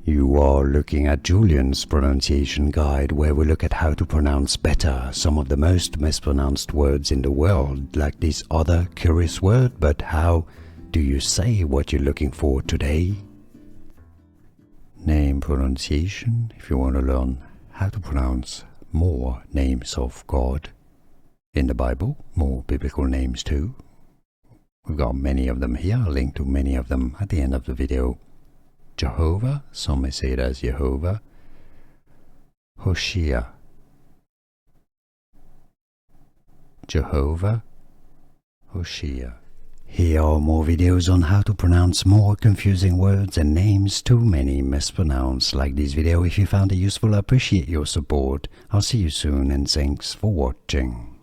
You are looking at Julian's pronunciation guide, where we look at how to pronounce better some of the most mispronounced words in the world, like this other curious word. But how do you say what you're looking for today? Name pronunciation, if you want to learn how to pronounce more names of God in the Bible, more biblical names too. We've got many of them here, I'll link to many of them at the end of the video. Jehovah, some may say it as Jehovah. Hoshiah. Jehovah-Hoshiah. Here are more videos on how to pronounce more confusing words and names too many mispronounced. Like this video if you found it useful. I appreciate your support. I'll see you soon and thanks for watching.